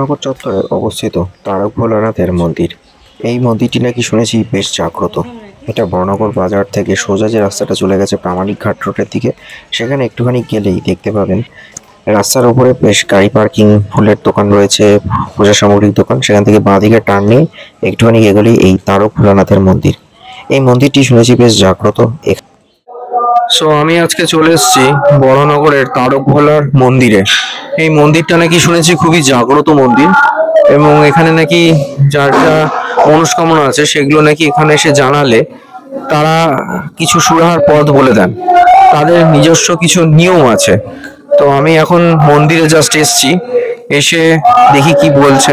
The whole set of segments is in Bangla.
বড়নগর চত্বরে অবস্থিত তারক ভোলানাথের মন্দির। এই মন্দিরটি নাকি শুনেছি বেশ জাগ্রত। এটা বড়নগর বাজার থেকে সোজা যে রাস্তাটা চলে গেছে প্রামাণিক ঘাট রোডের দিকে, সেখানে একটুখানি গেলেই দেখতে পাবেন রাস্তার উপরে বেশ গাড়ি পার্কিং, ফুলের দোকান রয়েছে, পূজা সামগ্রীর দোকান। সেখান থেকে বাঁদিকে টার্ন নিয়ে একটুখানি এগোলেই এই তারক ভোলানাথের মন্দির। এই মন্দিরটি শুনেছি বেশ জাগ্রত। আমি আজকে চলে এসেছি বড়নগরের তারক ভোলার মন্দিরে। এই মন্দিরটা নাকি শুনেছি খুবই জাগ্রত মন্দির, এবং এখানে নাকি যার যা মনস্কামনা আছে সেগুলো নাকি এখানে এসে জানালে তারা কিছু সুরাহার পথ বলে দেন। তাদের নিজস্ব কিছু নিয়ম আছে। তো আমি এখন মন্দিরে জাস্ট এসছি, এসে দেখি কি বলছে।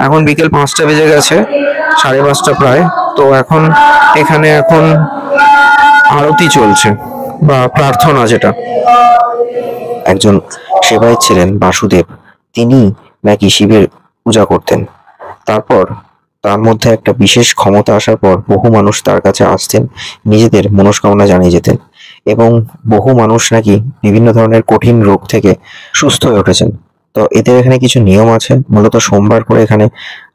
এখন বিকেল 5টা বেজে গেছে, 5:30 প্রায়। তো এখন এখানে আরতি চলছে বা প্রার্থনা, যেটা একজন সেবায়েত ছিলেন বাসুদেব, তিনি নাকি শিবের পূজা করতেন। তারপর তার মধ্যে একটা বিশেষ ক্ষমতা আসার পর বহু মানুষ তার কাছে আসতেন, নিজেদের মনস্কামনা জানিয়ে যেতেন, এবং বহু মানুষ নাকি বিভিন্ন ধরনের কঠিন রোগ থেকে সুস্থ হয়ে উঠেছেন। তো এদের এখানে কিছু নিয়ম আছে। মূলত সোমবার করে এখানে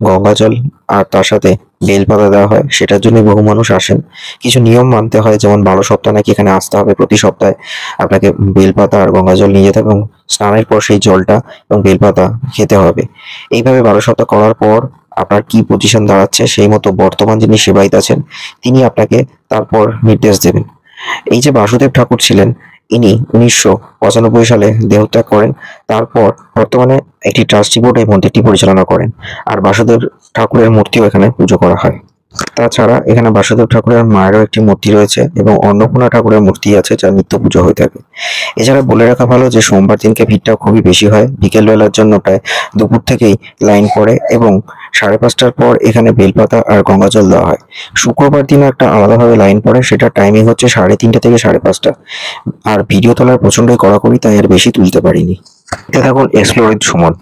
গঙ্গা জল আর তার সাথে বেলপাতা দেওয়া হয়, সেটার জন্য বহু মানুষ আসেন। কিছু নিয়ম মানতে হয়, যেমন 12 সপ্তাহ নাকি এখানে আসতে হবে। প্রতি সপ্তাহে আপনাকে বেলপাতা আর গঙ্গা জল নিয়ে যেতে হবে, এবং স্নানের পর সেই জলটা এবং বেলপাতা খেতে হবে। এইভাবে 12 সপ্তাহ করার পর আপনার কি পজিশন দাঁড়াচ্ছে সেই মতো বর্তমান যিনি সেবায়িত আছেন তিনি আপনাকে তারপর নির্দেশ দেবেন। এই যে বাসুদেব ঠাকুর ছিলেন, ইনি 1995 সালে দেহত্যাগ করেন। তারপর বর্তমানে একটি ট্রাস্টি বোর্ড এই মন্দিরটি পরিচালনা করেন, আর বাসুদেব ঠাকুরের মূর্তিও এখানে পুজো করা হয়। তাছাড়া এখানে বাসুদেব ঠাকুরের মায়েরও একটি মূর্তি রয়েছে, এবং অন্নপূর্ণা ঠাকুরের মূর্তি আছে, যা নিত্য পুজো হয়ে থাকে। এছাড়া বলে রাখা ভালো যে সোমবার দিনকে ভিড়টা খুবই বেশি হয়। বিকেল বেলার জন্য প্রায় দুপুর থেকেই লাইন পড়ে, এবং 5:30টার পর এখানে বেলপাতা আর গঙ্গা জল দেওয়া হয়। শুক্রবার দিনও একটা আলাদাভাবে লাইন পড়ে, সেটা টাইমিং হচ্ছে 3:30 থেকে 5:30। আর ভিডিও তোলার প্রচন্ডই কড়াকড়ি, তাই আর বেশি তুলতে পারিনি। দেখুন, এক্সপ্লোর উইথ সুমন।